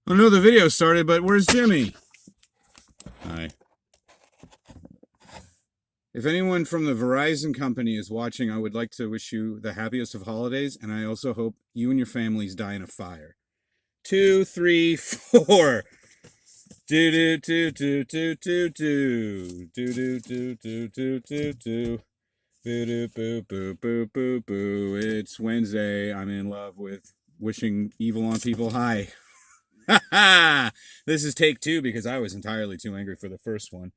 I know the video started, but where's Jimmy? Hi. If anyone from the Verizon company is watching, I would like to wish you the happiest of holidays, and I also hope you and your families die in a fire. 2, 3, 4. Do do do do do do do do do do do do do do. Boo doo boo boo boo boo boo. It's Wednesday. I'm in love with wishing evil on people. Hi. Ha ha! This is take two because I was entirely too angry for the first one.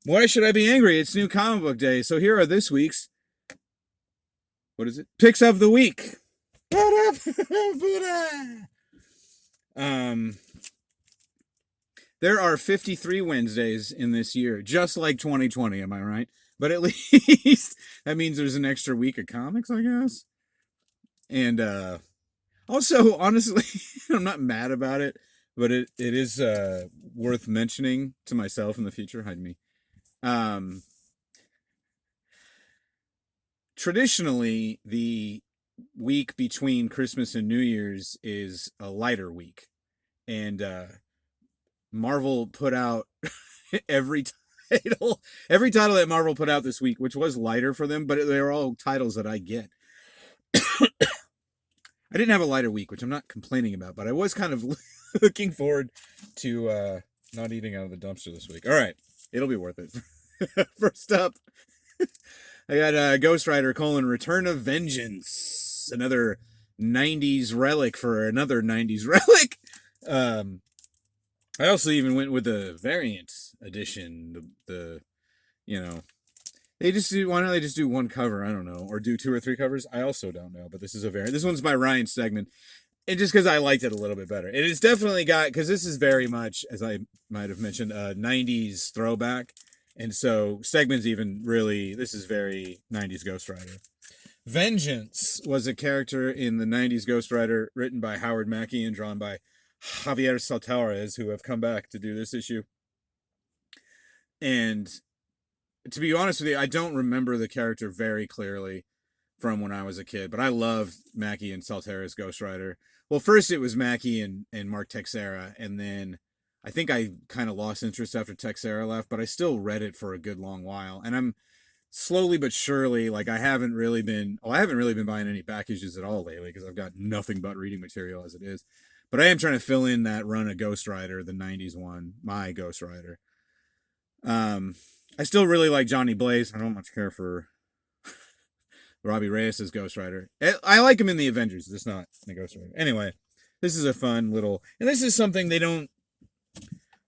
Why should I be angry? It's new comic book day. So here are this week's, what is it? Picks of the week. um, there are 53 Wednesdays in this year, just like 2020, am I right? But at least that means there's an extra week of comics, I guess. And also, honestly, I'm not mad about it, but it is worth mentioning to myself in the future. Hide me. Um, Traditionally, the week between Christmas and New Year's is a lighter week, and Marvel put out every every title that Marvel put out this week, which was lighter for them, but they're all titles that I get. I didn't have a lighter week, which I'm not complaining about, but I was kind of looking forward to not eating out of the dumpster this week. All right, it'll be worth it. First up, I got Ghost Rider: Return of Vengeance, another '90s relic for another '90s relic. Um, I also even went with the variant edition. The you know they just do. Why don't they just do one cover? I don't know, or do 2 or 3 covers. I also don't know. But this is a variant. This one's by Ryan Stegman, and just because I liked it a little bit better. It has definitely got, because this is very much, as I might have mentioned, a '90s throwback. And so Stegman's even really, this is very 90s Ghost Rider. Vengeance was a character in the 90s Ghost Rider written by Howard Mackey and drawn by Javier Saltares, who have come back to do this issue. And to be honest with you, I don't remember the character very clearly from when I was a kid, but I loved Mackey and Saltares Ghost Rider. Well, first it was Mackey and Mark Texeira, and then I think I kind of lost interest after Texeira left, but I still read it for a good long while. And I'm slowly but surely, like, I haven't really been buying any back issues at all lately because I've got nothing but reading material as it is. But I am trying to fill in that run of Ghost Rider, the 90s one, my Ghost Rider. I still really like Johnny Blaze. I don't much care for Robbie Reyes' Ghost Rider. I like him in the Avengers, just not in the Ghost Rider. Anyway, this is a fun little, and this is something they don't,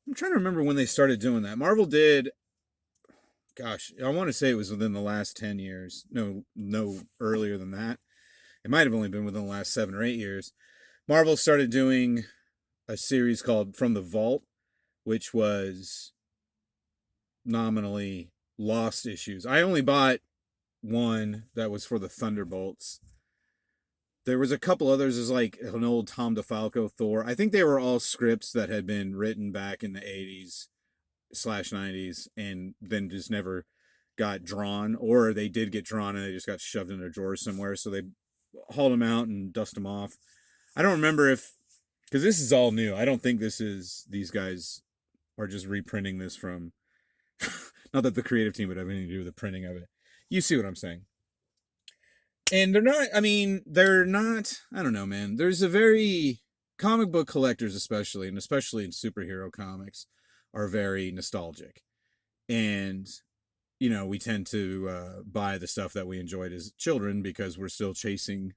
I'm trying to remember when they started doing that. Marvel did, gosh, I want to say it was within the last 10 years. No earlier than that. It might have only been within the last 7 or 8 years. Marvel started doing a series called From the Vault, which was nominally lost issues. I only bought one that was for the Thunderbolts. There was a couple others, as like an old Tom DeFalco Thor. I think they were all scripts that had been written back in the 80s slash 90s and then just never got drawn, or they did get drawn and they just got shoved in a drawer somewhere. So they hauled them out and dust them off. I don't remember if, because this is all new. I don't think these guys are just reprinting this from, not that the creative team would have anything to do with the printing of it. You see what I'm saying? And they're not, I don't know, man. There's a very, comic book collectors especially, and especially in superhero comics, are very nostalgic. And, we tend to buy the stuff that we enjoyed as children because we're still chasing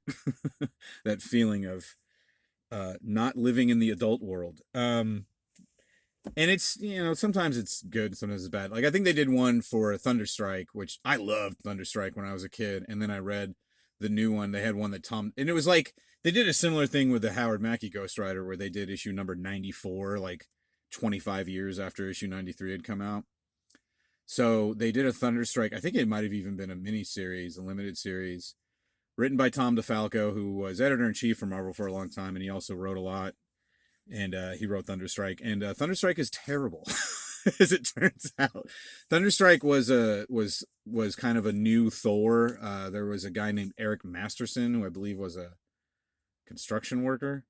that feeling of not living in the adult world. And it's, sometimes it's good, sometimes it's bad. Like, I think they did one for Thunderstrike, which I loved Thunderstrike when I was a kid. And then I read the new one. They had one that and it was like, they did a similar thing with the Howard Mackey Ghost Rider where they did issue number 94, like 25 years after issue 93 had come out. So they did a Thunderstrike. I think it might have even been a mini series, a limited series, written by Tom DeFalco, who was editor-in-chief for Marvel for a long time. And he also wrote a lot. And he wrote Thunderstrike, and Thunderstrike is terrible, as it turns out. Thunderstrike was kind of a new Thor. There was a guy named Eric Masterson, who I believe was a construction worker,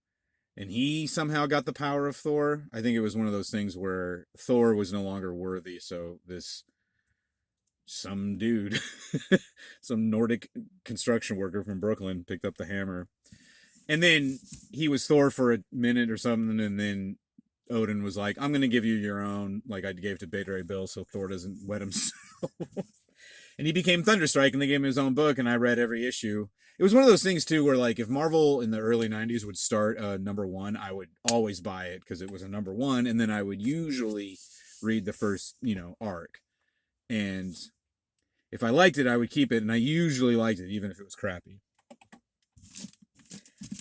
and he somehow got the power of Thor. I think it was one of those things where Thor was no longer worthy, so this some dude, some Nordic construction worker from Brooklyn picked up the hammer. And then he was Thor for a minute or something, and then Odin was like, I'm going to give you your own, like I gave to Beta Ray Bill so Thor doesn't wet himself. And he became Thunderstrike, and they gave him his own book, and I read every issue. It was one of those things, too, where, like, if Marvel in the early 90s would start number one, I would always buy it because it was a number one, and then I would usually read the first, arc. And if I liked it, I would keep it, and I usually liked it, even if it was crappy.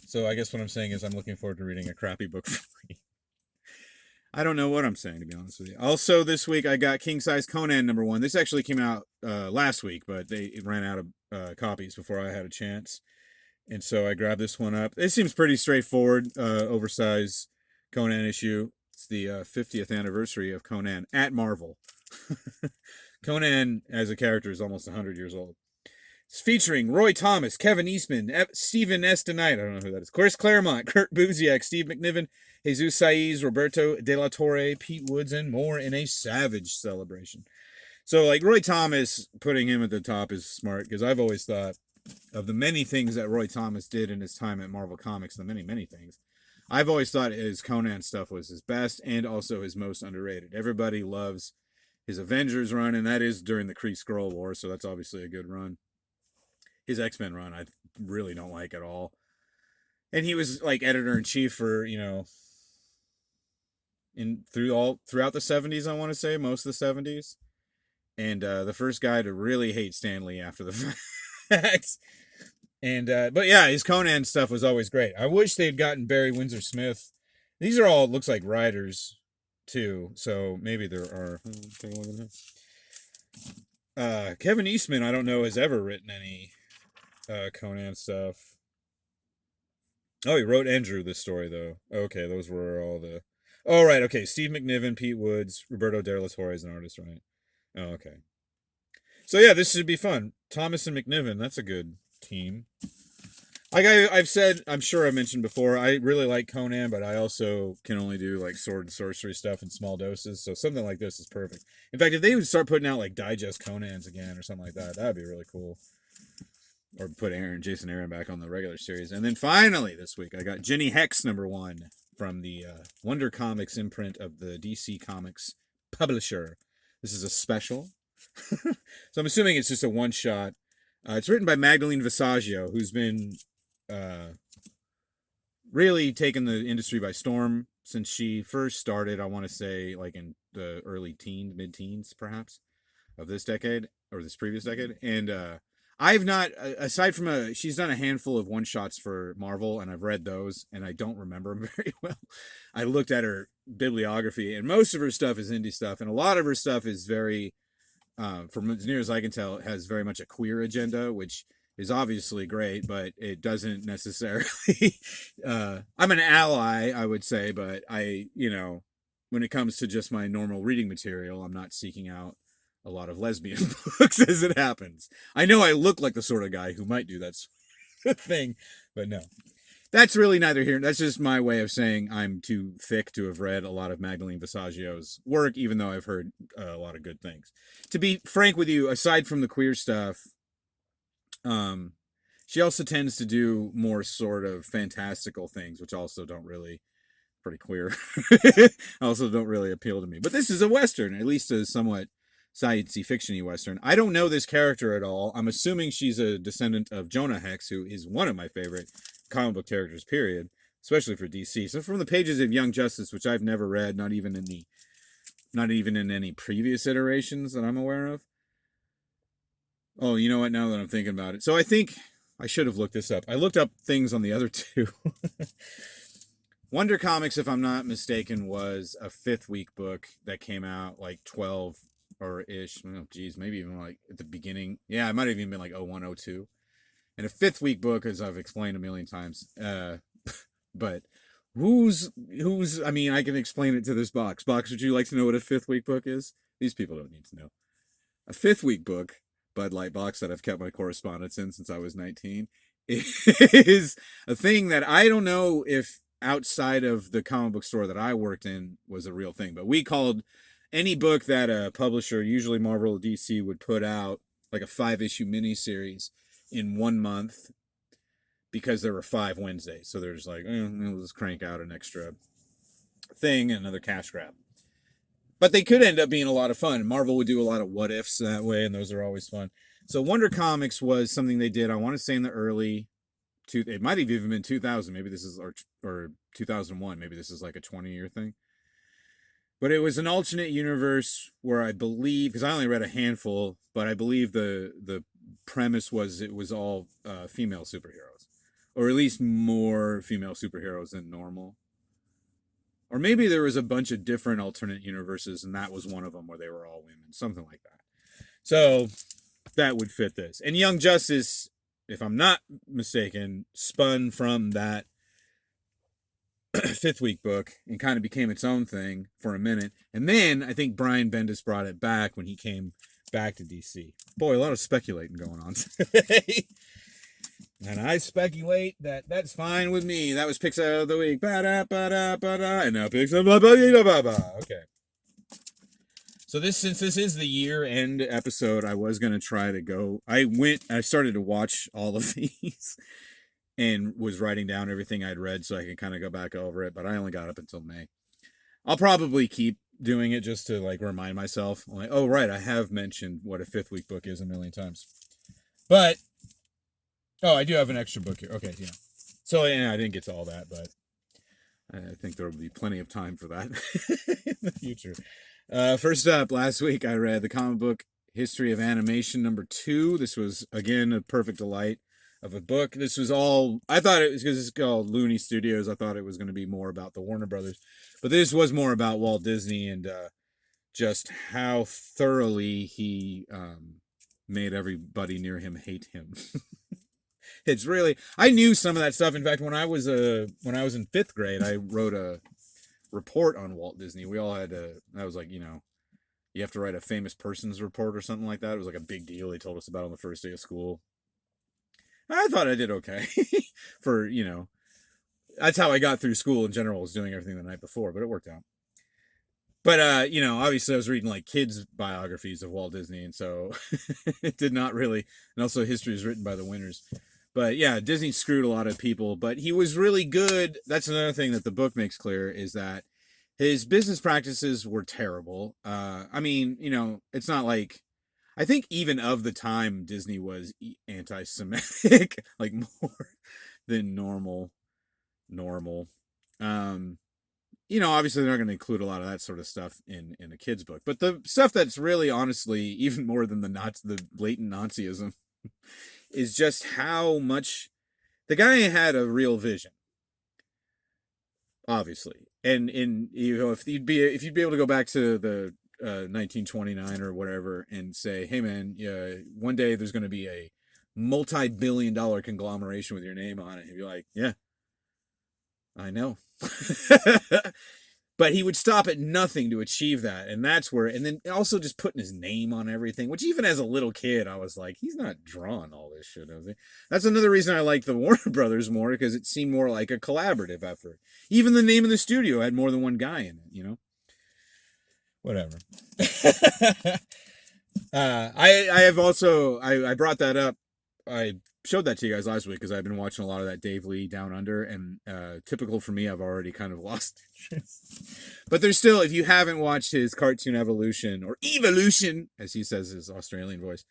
So I guess what I'm saying is I'm looking forward to reading a crappy book for free. I don't know what I'm saying, to be honest with you. Also, this week I got King Size Conan number one. This actually came out last week, but it ran out of copies before I had a chance. And so I grabbed this one up. It seems pretty straightforward, oversized Conan issue. It's the 50th anniversary of Conan at Marvel. Conan as a character is almost 100 years old. It's featuring Roy Thomas, Kevin Eastman, Stephen Estenite, I don't know who that is, Chris Claremont, Kurt Busiek, Steve McNiven, Jesus Saiz, Roberto De La Torre, Pete Woods, and more in a savage celebration. So, like, Roy Thomas, putting him at the top is smart, because I've always thought of the many things that Roy Thomas did in his time at Marvel Comics, the many, many things, I've always thought his Conan stuff was his best and also his most underrated. Everybody loves his Avengers run, and that is during the Kree Skrull War, so that's obviously a good run. His X-Men run I really don't like at all. And he was like editor-in-chief for, throughout the 70s, I want to say, most of the 70s. And the first guy to really hate Stan Lee after the fact. And but yeah, his Conan stuff was always great. I wish they'd gotten Barry Windsor Smith. These are all, looks like, writers too, so maybe there are. Take a look at that. Kevin Eastman, I don't know, has ever written any Conan stuff. Oh, he wrote and drew this story, though. Okay, those were all the... Oh, right, okay. Steve McNiven, Pete Woods, Roberto De La Torre is an artist, right? Oh, okay. So, yeah, this should be fun. Thomas and McNiven, that's a good team. Like I've said, I'm sure I mentioned before, I really like Conan, but I also can only do, like, sword and sorcery stuff in small doses, so something like this is perfect. In fact, if they would start putting out, like, digest Conans again or something like that, that would be really cool. Or put Jason Aaron back on the regular series. And then finally this week, I got Jenny Hex number one from the Wonder Comics imprint of the DC Comics publisher. This is a special. So I'm assuming it's just a one-shot. It's written by Magdalene Visaggio, who's been really taken the industry by storm since she first started, I want to say, like in the early teens, mid-teens, perhaps, of this decade, or this previous decade. And I've not, aside from she's done a handful of one-shots for Marvel, and I've read those, and I don't remember them very well. I looked at her bibliography, and most of her stuff is indie stuff, and a lot of her stuff is very, from as near as I can tell, has very much a queer agenda, which is obviously great, but it doesn't necessarily, I'm an ally, I would say, but when it comes to just my normal reading material, I'm not seeking out a lot of lesbian books as it happens. I know I look like the sort of guy who might do that sort of thing, but no. That's really neither here. That's just my way of saying I'm too thick to have read a lot of Magdalene Visaggio's work, even though I've heard a lot of good things. To be frank with you, aside from the queer stuff, she also tends to do more sort of fantastical things, which also don't really, pretty queer, also don't really appeal to me. But this is a Western, at least a somewhat science-y fiction-y Western. I don't know this character at all. I'm assuming she's a descendant of Jonah Hex, who is one of my favorite comic book characters, period, especially for DC. So from the pages of Young Justice, which I've never read, not even in any previous iterations that I'm aware of. Oh, you know what, now that I'm thinking about it. So I think I should have looked this up. I looked up things on the other two. Wonder Comics, if I'm not mistaken, was a 5th week book that came out like 12 or ish. Oh, geez, maybe even like at the beginning. Yeah, it might have even been like 01, 02. And a 5th week book, as I've explained a million times. But who's, I mean, I can explain it to this box. Box, would you like to know what a 5th week book is? These people don't need to know. A 5th week book, Bud Light box that I've kept my correspondence in since I was 19, is a thing that I don't know if outside of the comic book store that I worked in was a real thing. But we called any book that a publisher, usually Marvel or DC, would put out, like a 5-issue miniseries in 1 month, because there were 5 Wednesdays. So they're just like, we'll just crank out an extra thing, another cash grab. But they could end up being a lot of fun. Marvel would do a lot of what ifs that way, and those are always fun. So Wonder Comics was something they did, I want to say, in the early it might have even been 2000. Maybe this is, or 2001. Maybe this is like a 20-year thing. But it was an alternate universe where I believe, because I only read a handful, but I believe the premise was it was all female superheroes, or at least more female superheroes than normal. Or maybe there was a bunch of different alternate universes, and that was one of them where they were all women, something like that. So that would fit this. And Young Justice, if I'm not mistaken, spun from that Fifth Week book and kind of became its own thing for a minute. And then I think Brian Bendis brought it back when he came back to DC. Boy, a lot of speculating going on today. And I speculate that that's fine with me. That was Picks of the Week. Ba-da-ba-da-ba-da. And now Picks of the Week. Okay. So since this is the year-end episode, I was going to try to go. I started to watch all of these and was writing down everything I'd read so I could kind of go back over it, but I only got up until May. I'll probably keep doing it just to like remind myself, like, oh, right, I have mentioned what a Fifth Week book is a million times. But, I do have an extra book here. Okay, yeah. So, yeah, I didn't get to all that, but I think there will be plenty of time for that in the future. First up, last week I read the comic book History of Animation #2. This was, again, a perfect delight of a book. This was all, I thought it was, because it's called Looney Studios, I thought it was going to be more about the Warner Brothers. But this was more about Walt Disney and just how thoroughly he made everybody near him hate him. It's really, I knew some of that stuff. In fact, when I was in 5th grade, I wrote a report on Walt Disney. We all had to, that was like, you have to write a famous person's report or something like that. It was like a big deal. They told us about it on the first day of school. I thought I did okay for, that's how I got through school in general, was doing everything the night before, but it worked out. But, obviously I was reading like kids' biographies of Walt Disney, and so it did not really, and also history is written by the winners. But yeah, Disney screwed a lot of people, but he was really good. That's another thing that the book makes clear, is that his business practices were terrible. I mean, it's not like, I think even of the time, Disney was anti-Semitic, like more than normal. Obviously they're not going to include a lot of that sort of stuff in a kid's book, but the stuff that's really, honestly, even more than the blatant Nazism, is just how much the guy had a real vision, obviously. And if you'd be able to go back to the 1929 or whatever and say, hey man, one day there's going to be a multi-billion-dollar conglomeration with your name on it, and you'd be like, yeah, I know. But he would stop at nothing to achieve that. And that's where, and then also just putting his name on everything, which even as a little kid, I was like, he's not drawing all this shit, is he? That's another reason I like the Warner Brothers more, because it seemed more like a collaborative effort. Even the name of the studio had more than one guy in it, Whatever. I have also, I brought that up. I showed that to you guys last week because I've been watching a lot of that Dave Lee Down Under, and typical for me, I've already kind of lost interest. But there's still, if you haven't watched his cartoon Evolution, or Evolution, as he says his Australian voice,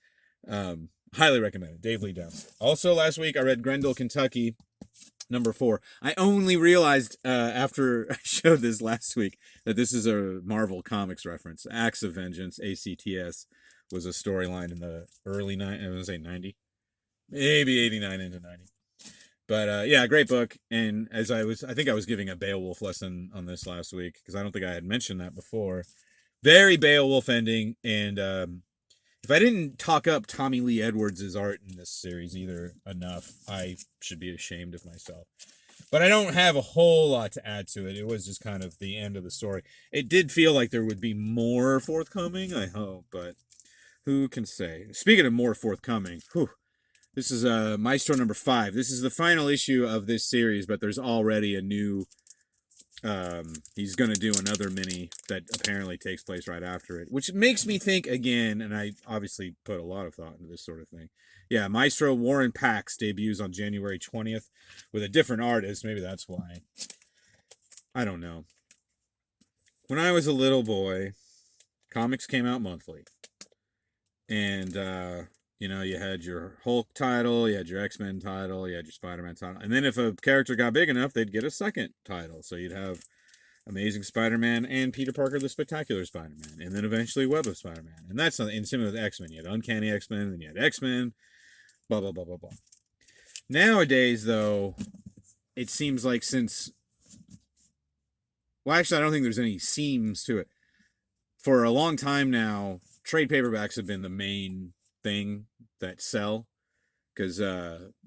highly recommended. Dave Lee Down. Also, last week I read Grendel, Kentucky, #4. I only realized after I showed this last week that this is a Marvel Comics reference. Acts of Vengeance, ACTS, was a storyline in the early 90s, I was going to say 90, maybe 89 into 90. But yeah, great book. And as I think I was giving a Beowulf lesson on this last week, because I don't think I had mentioned that before. Very Beowulf ending. And if I didn't talk up Tommy Lee Edwards' art in this series either enough, I should be ashamed of myself. But I don't have a whole lot to add to it. It was just kind of the end of the story. It did feel like there would be more forthcoming, I hope, but who can say? Speaking of more forthcoming, This is Maestro number 5. This is the final issue of this series, but there's already a new. He's going to do another mini that apparently takes place right after it, which makes me think again, and I obviously put a lot of thought into this sort of thing. Yeah, Maestro Warren Pax debuts on January 20th with a different artist. Maybe that's why. I don't know. When I was a little boy, comics came out monthly. And, you had your Hulk title, you had your X-Men title, you had your Spider-Man title. And then if a character got big enough, they'd get a second title. So you'd have Amazing Spider-Man and Peter Parker the Spectacular Spider-Man. And then eventually Web of Spider-Man. And that's something similar with X-Men. You had Uncanny X-Men, and then you had X-Men, blah, blah, blah, blah, blah. Nowadays, though, it seems like well, actually, I don't think there's any seams to it. For a long time now, trade paperbacks have been the main thing that sell, because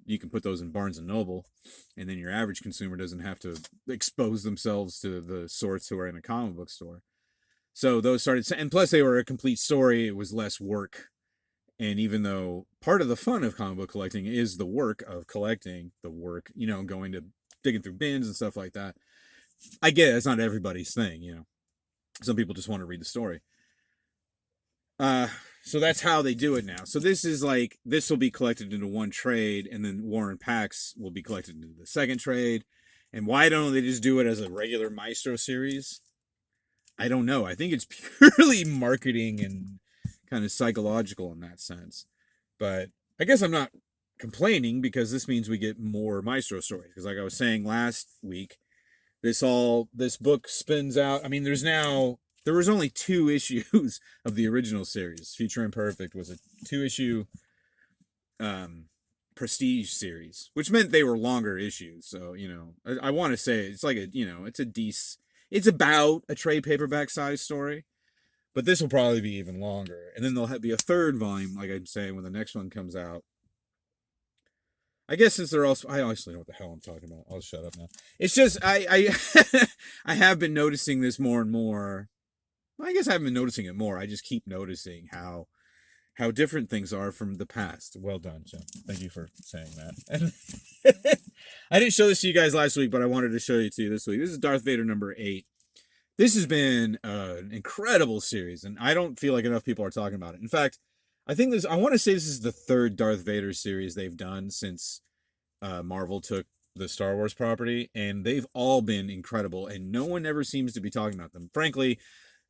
you can put those in Barnes and Noble, and then your average consumer doesn't have to expose themselves to the sorts who are in a comic book store. So those started, and plus they were a complete story. It was less work. And even though part of the fun of comic book collecting is the work of collecting, the work, going to digging through bins and stuff like that, I get it, it's not everybody's thing. Some people just want to read the story. So that's how they do it now. So this will be collected into one trade, and then Warren Pax will be collected into the second trade. And why don't they just do it as a regular Maestro series? I don't know. I think it's purely marketing and kind of psychological in that sense. But I guess I'm not complaining, because this means we get more Maestro stories. Because like I was saying last week, this book spins out. I mean, there was only 2 issues of the original series. Future Imperfect was a 2-issue prestige series, which meant they were longer issues. So, I want to say it's like it's about a trade paperback size story, but this will probably be even longer. And then there'll be a 3rd volume, like I'm saying, when the next one comes out. I guess since they're also, I honestly know what the hell I'm talking about. I'll shut up now. It's just, I I have been noticing this more and more. I guess I haven't been noticing it more. I just keep noticing how different things are from the past. Well done, Jim. Thank you for saying that. I didn't show this to you guys last week, but I wanted to show you to you this week. This is Darth Vader number 8. This has been an incredible series, and I don't feel like enough people are talking about it. In fact, I want to say this is the 3rd Darth Vader series they've done since Marvel took the Star Wars property, and they've all been incredible, and no one ever seems to be talking about them. Frankly,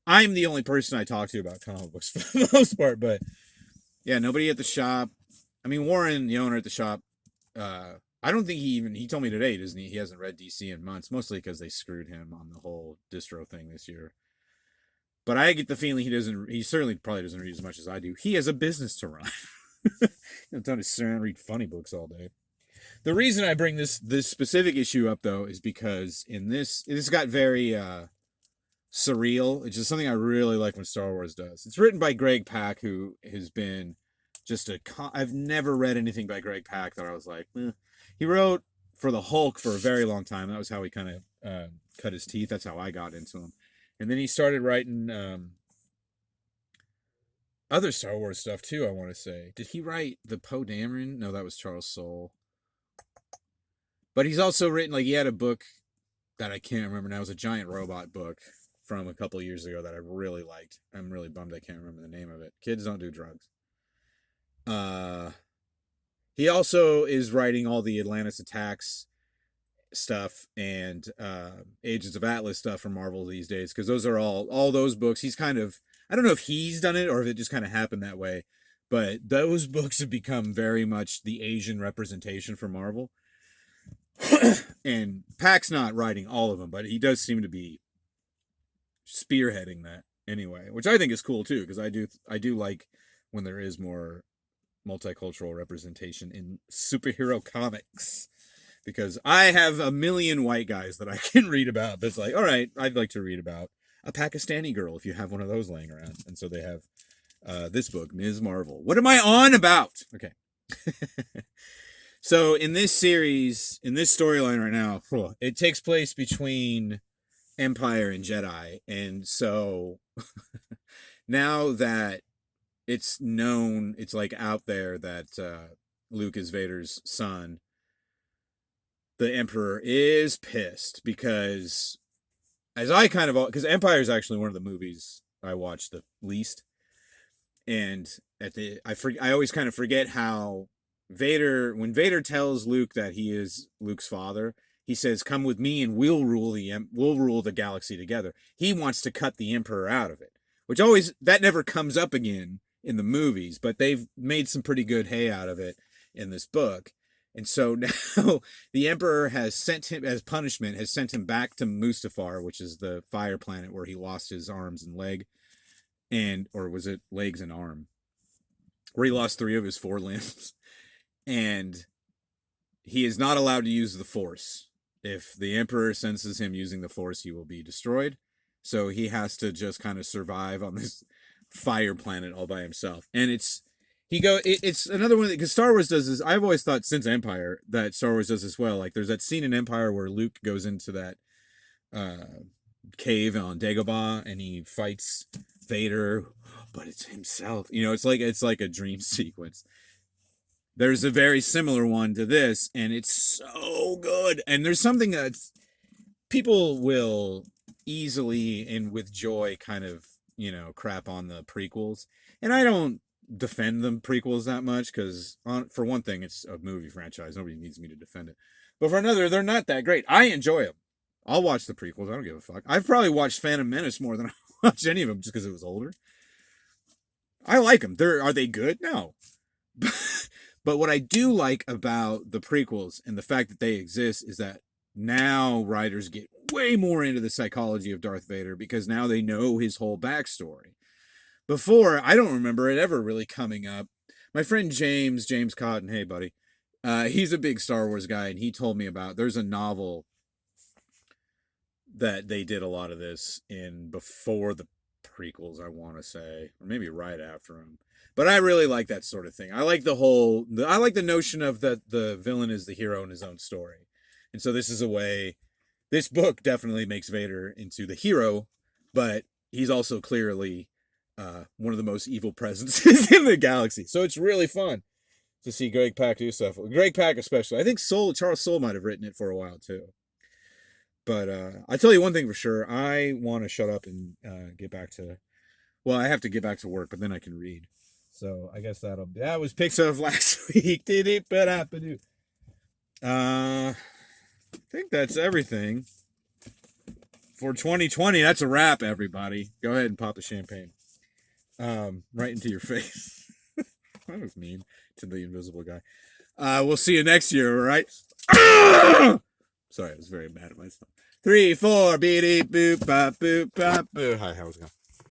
I'm the only person I talk to about comic books for the most part, but yeah, nobody at the shop. I mean, Warren, the owner at the shop, I don't think he told me today, doesn't he? He hasn't read DC in months, mostly because they screwed him on the whole distro thing this year. But I get the feeling he certainly probably doesn't read as much as I do. He has a business to run. I'm done to sit around and read funny books all day. The reason I bring this specific issue up, though, is because this got very surreal. It's just something I really like when Star Wars does. It's written by Greg Pak, who has been just I've never read anything by Greg Pak that I was like, eh. He wrote for the Hulk for a very long time. That was how he kind of cut his teeth. That's how I got into him. And then he started writing other Star Wars stuff too, I want to say. Did he write the Poe Dameron? No, that was Charles Soule. But he's also written, he had a book that I can't remember now. It was a giant robot book from a couple years ago that I really liked. I'm really bummed I can't remember the name of it. Kids don't do drugs. He also is writing all the Atlantis Attacks stuff and Agents of Atlas stuff from Marvel these days, because those are all those books. He's kind of, I don't know if he's done it or if it just kind of happened that way, but those books have become very much the Asian representation for Marvel. And Pak's not writing all of them, but he does seem to be spearheading that anyway, which I think is cool too, because I do like when there is more multicultural representation in superhero comics, because I have a million white guys that I can read about that's like, all right, I'd like to read about a Pakistani girl if you have one of those laying around. And so they have this book, Ms. Marvel. What am I on about? Okay. So in this series, in this storyline right now, it takes place between Empire and Jedi. And so now that it's known, it's out there that Luke is Vader's son, the Emperor is pissed because, as I kind of, because Empire is actually one of the movies I watched the least, and I always kind of forget how when Vader tells Luke that he is Luke's father, he says, "Come with me, and we'll rule the galaxy together." He wants to cut the Emperor out of it, which that never comes up again in the movies, but they've made some pretty good hay out of it in this book. And so now the Emperor has sent him, as punishment, has sent him back to Mustafar, which is the fire planet where he lost his arms and leg, or was it legs and arm? Where he lost 3 of his 4 limbs. And he is not allowed to use the Force. If the Emperor senses him using the Force, he will be destroyed. So he has to just kind of survive on this fire planet all by himself. And it's another one because Star Wars does this. I've always thought since Empire that Star Wars does this well. Like there's that scene in Empire where Luke goes into that cave on Dagobah and he fights Vader, but it's himself. It's like a dream sequence. There's a very similar one to this, and it's so good. And there's something that people will easily and with joy kind of, crap on the prequels. And I don't defend the prequels that much because, for one thing, it's a movie franchise. Nobody needs me to defend it. But for another, they're not that great. I enjoy them. I'll watch the prequels. I don't give a fuck. I've probably watched Phantom Menace more than I watched any of them just because it was older. I like them. Are they good? No. But what I do like about the prequels and the fact that they exist is that now writers get way more into the psychology of Darth Vader because now they know his whole backstory. Before, I don't remember it ever really coming up. My friend James Cotton, hey buddy, he's a big Star Wars guy, and he told me there's a novel that they did a lot of this in before the prequels, I want to say, or maybe right after them. But I really like that sort of thing. I like I like the notion of that the villain is the hero in his own story. And so this book definitely makes Vader into the hero, but he's also clearly one of the most evil presences in the galaxy. So it's really fun to see Greg Pak do stuff. Greg Pak especially. I think Charles Soule might have written it for a while too. But I tell you one thing for sure. I want to shut up and get back to... Well, I have to get back to work, but then I can read. So I guess that was Picks of last week. I think that's everything. For 2020, that's a wrap, everybody. Go ahead and pop the champagne. Right into your face. That was mean to the invisible guy. We'll see you next year, all right? Sorry, I was very mad at myself. 3, 4, beep, boop, bop, boop, bop, boo. Hi, how's it going?